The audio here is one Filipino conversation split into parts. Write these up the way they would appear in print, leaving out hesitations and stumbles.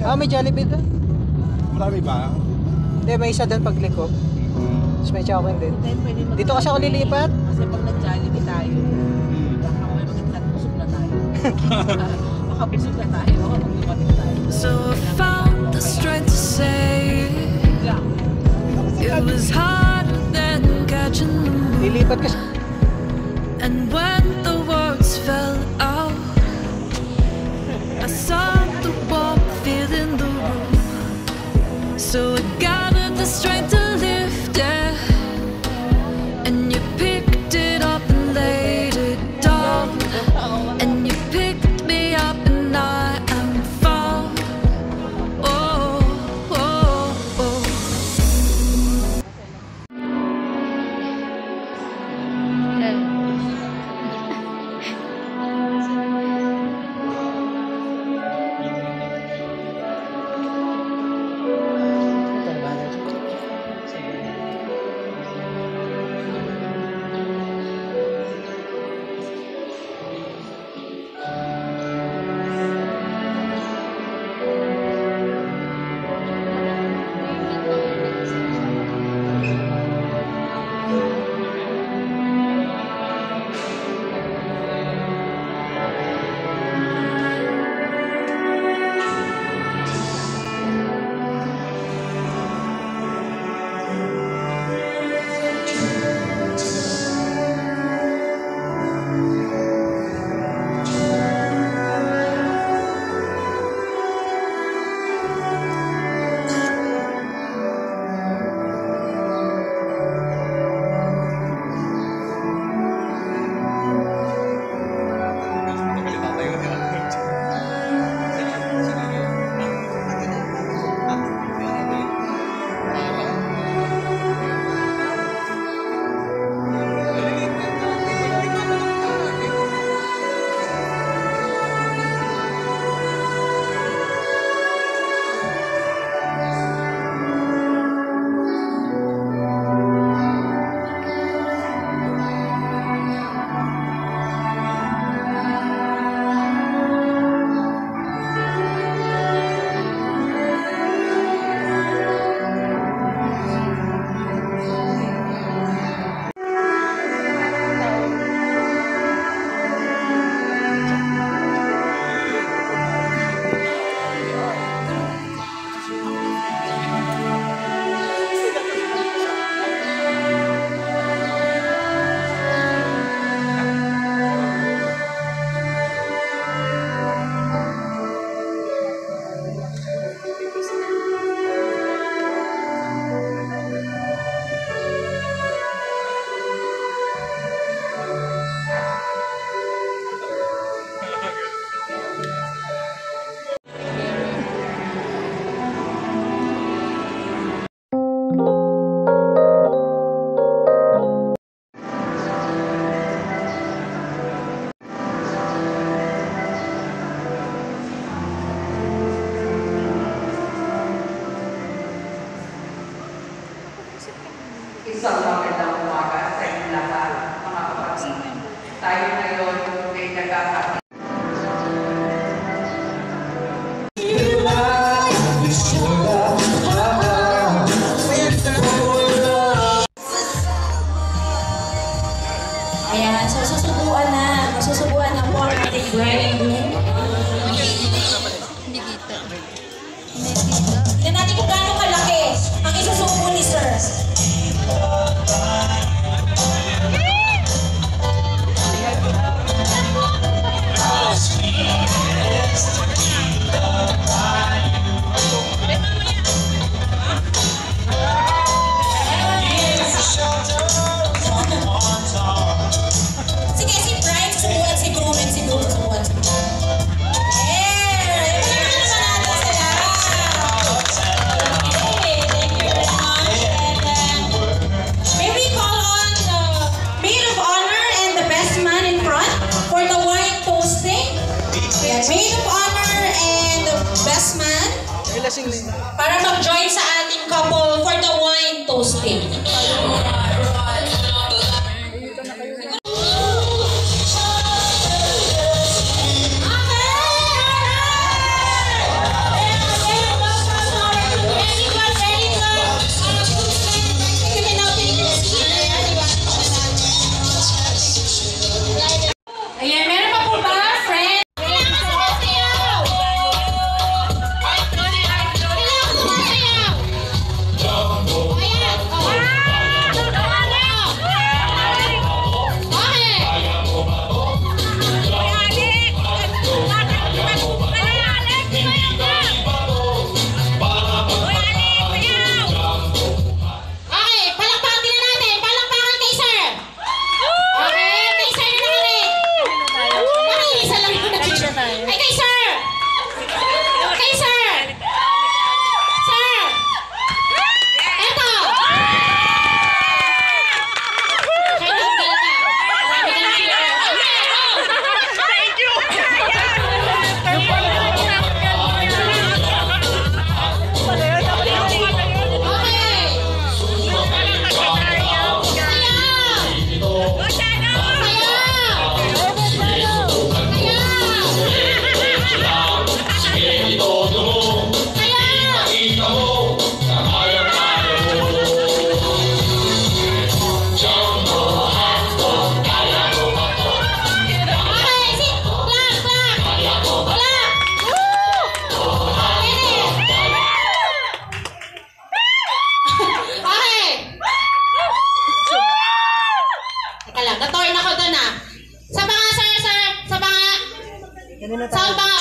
Ah, may Jollibee doon? Marami ba? Hindi, may isa doon pagliko. Tapos may Chowking din. Dito kasi ako lilipat. Kasi pag nag-Jollibee tayo, baka may magiging busog na tayo. Baka busog na tayo, baka mag-dumating tayo. So I found the strength to say it was harder than catching the moon. Lilipat kasi. And when the words fell out, I saw the warmth filling the room. So I gathered the strength to lift it, and you picked it up and laid it down, and you picked me up and I am found. Oh, oh, oh. Isang magandang umaga sa inyong lahat, mga kapatid. Tayo ngayon ay nagkakapit. Ayan, so susubuan na. Masusubuan na po ang ating brain. Hindi kita. Tignan natin kung gaano kalaki ang isusubo ni Sir. Sige, si Brian, susubuan si Groom and si Groom susubuan. Maid of honor and the best man para mag-join sa ating couple for the wine toasting. Okay.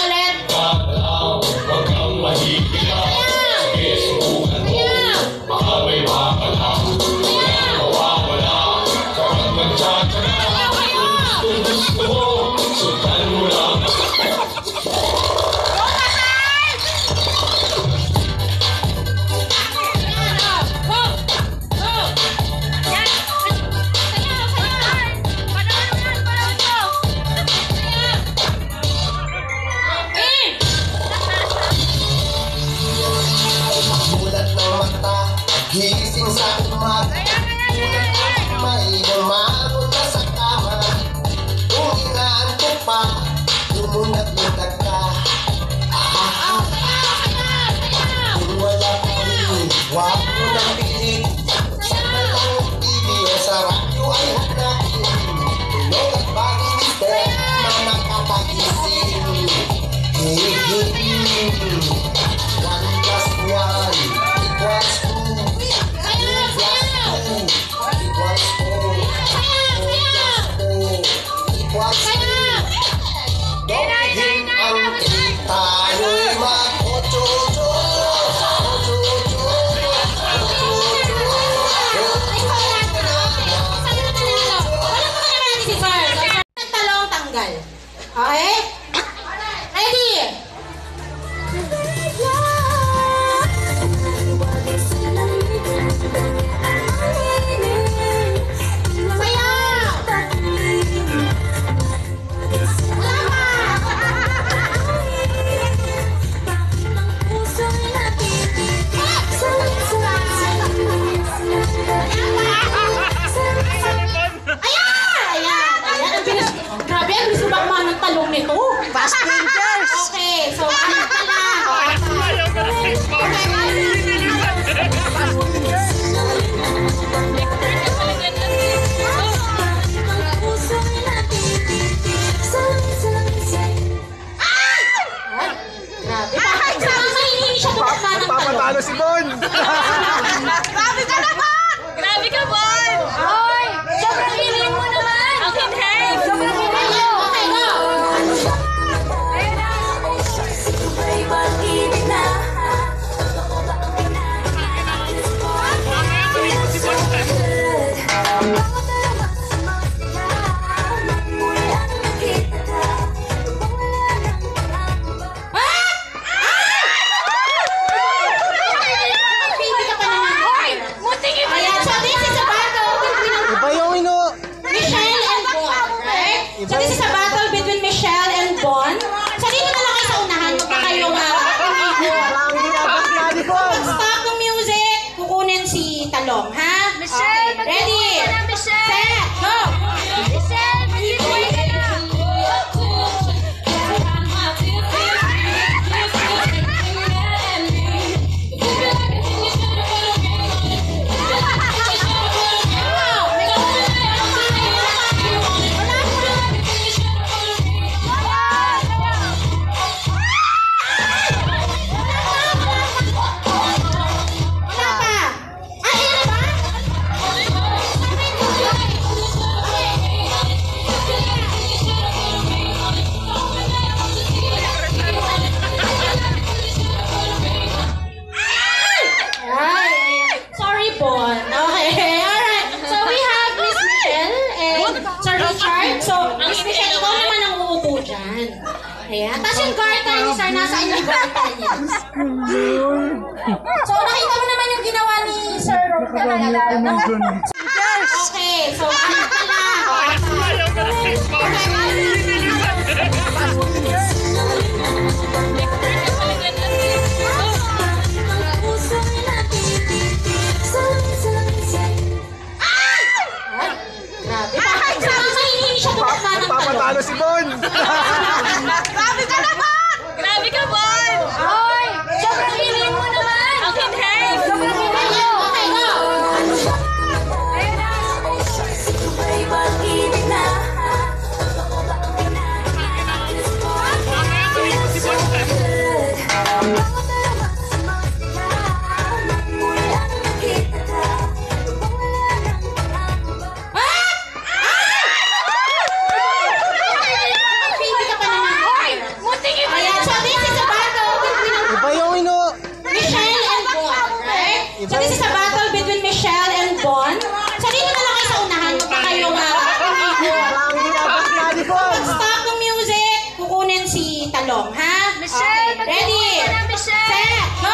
ulit. Gising sa umaga, may bumangon na sa kama. Kung inaantok pa, lumunag-lundag ka. Kung wala ka rin, huwag mo nang pilit. Sa malang TV o sa radyo ay hanain. Tulog at bagay na nakakagising. One plus one equals two. Okay? Ready? Grabe, ang gusto ba ng talong nito? Fast Rangers! Okay, so ano pala? Grabe, hindi siya tumakma ng talong. Papatalo si Bon! Grabe ka naman! Grabe ka, Bon! Hoy! Sobrang hiling mo naman! Ang hinhay! Sobrang hiling mo! Okay, go! Ayan, so this is a battle between Iba yung Michelle and Bon, right? So this is a battle between Michelle and Bon. So dito na lang kayo sa unahan, huwag na kayong stop ng music, kukunin si Talong, ha? Okay, ready? Set, go! Wala pa! Ay, ano ba? Ay, sorry, Bon. Okay, alright. So we have Miss Michelle and Sir Richard. So, Miss Michelle, ikaw naman ang uupo dyan. Ayan. Tapos yung garter ni Sir, nasaan yung garter niya? So, nakita mo naman yung ginawa ni Sir Robert. Okay, so ano pala? Grabe, hindi siya tumakma ng talong. Papatalo si Bon! Grabe ka naman! Grabe ka, Bon! Hoy! Sobrang hiling mo naman! Ang hinhay! Sobrang hiling mo! Okay, go! si Talong, ha? Okay, ready? Set, go!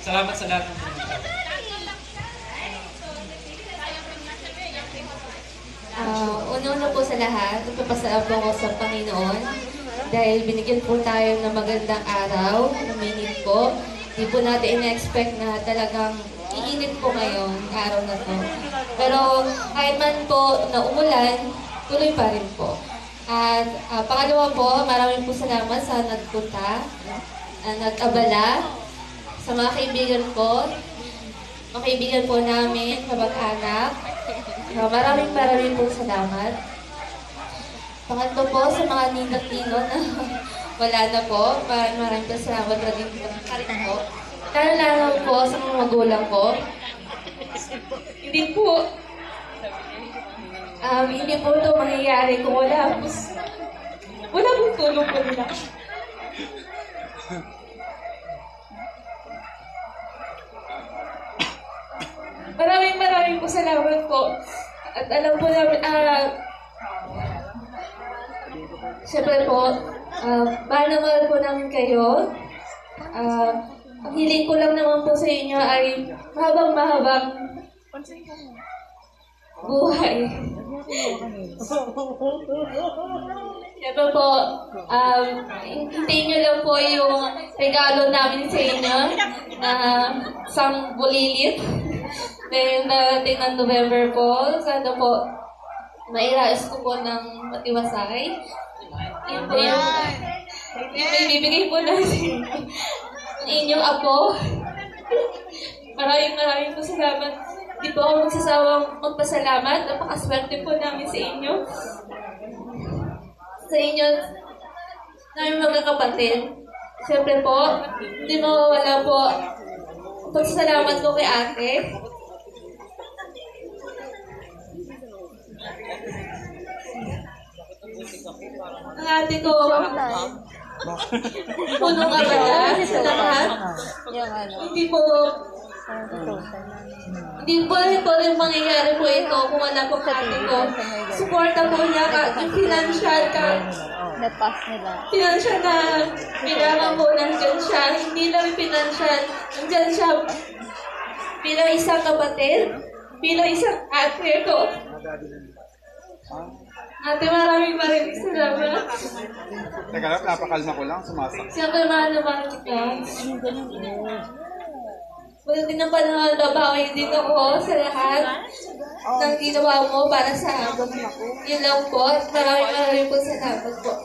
Salamat sa lahat ng pumunta. Una-una po sa lahat, nagpapasalamat po ako sa Panginoon dahil binigyan po tayo ng magandang araw, uminit po. Di po natin ina-expect na talagang iinit po ngayon, araw na to. Pero kahit man po na umulan, tuloy pa rin po. At pangalawa po, maraming po salamat sa nagpunta, nag-abala, sa mga kaibigan ko, mga kaibigan po namin, kamag-anak. Maraming po salamat. Pangatlo po sa mga ninang-nino na wala na po. Maraming po salamat na rin po. Lalo po sa mga magulang ko. Hindi po ito mangyayari kung wala pong tulong po nila. Maraming po salamat po. At alam po namin, siyempre po, mahal na mahal po namin kayo. Ang hiling ko lang naman po sa inyo ay mahabang buhay. Siyempre po, hintayin nyo lang po yung regalo namin sa inyo na isang bulilit. Then, darating ng November po, sana po, mairais ko po ng matiwasay. Yun po yung bibigay po natin ang inyong apo. Maraming po salamat. Di po ako magsasawang magpasalamat. Napakaswerte po namin sa inyo. Sa inyo, namin mga kapatid. Siyempre po, hindi mawawala po pagsalamat ko kay ate. Ang ate ko, punong abala sa lahat. Hindi po rin mangyayari po ito kung wala po ate ko. Suporta po niya yung financial na kailangan po nandyan siya. Hindi lang financial, nandyan siya bilang isang kapatid, bilang isang ate ko. Ate, maraming salamat. Teka lang, napakalma ko lang, sumasak. Siyempre, mahal kita. Wala din ang panahon na bawi din ako sa lahat ng ginawa mo para sa akin. Yun lang po. Maraming po salamat po.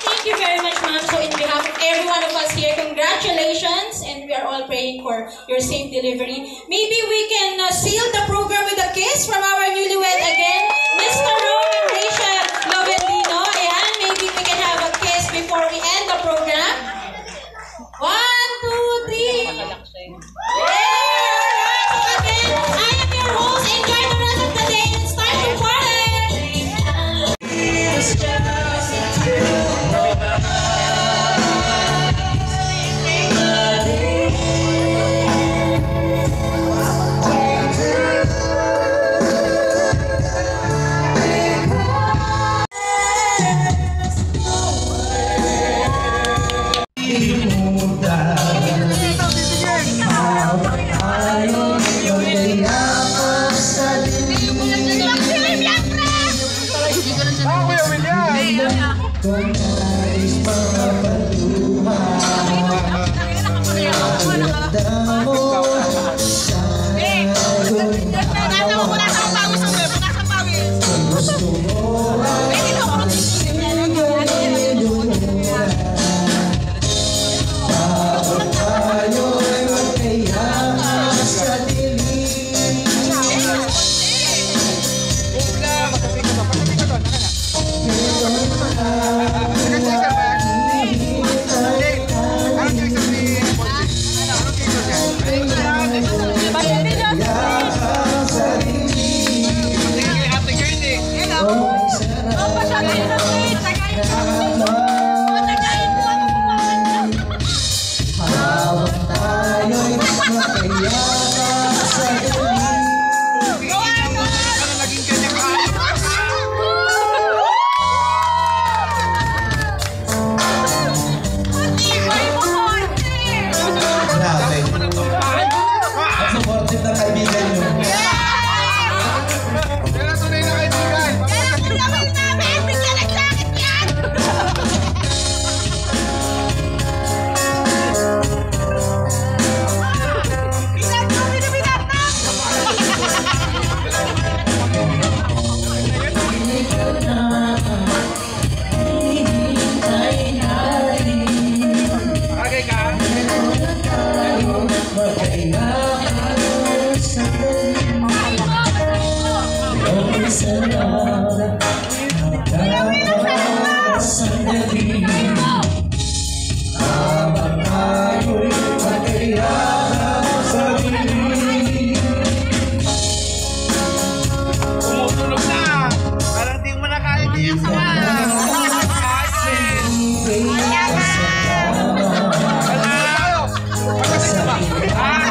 Thank you very much, ma'am. So, in behalf of every one of us here, congratulations, and we are all praying for your safe delivery. Maybe we can seal the program with a kiss from our newlywed again, Mr. Ron and Rachel Lovendino. Ayan, maybe we can have a kiss before we end the program. 1, 2, 3. Again, I am your host. Enjoy the rest of the day. It's time to party. Tumutulog na! Parang di mo na kaya niya sama! Wala!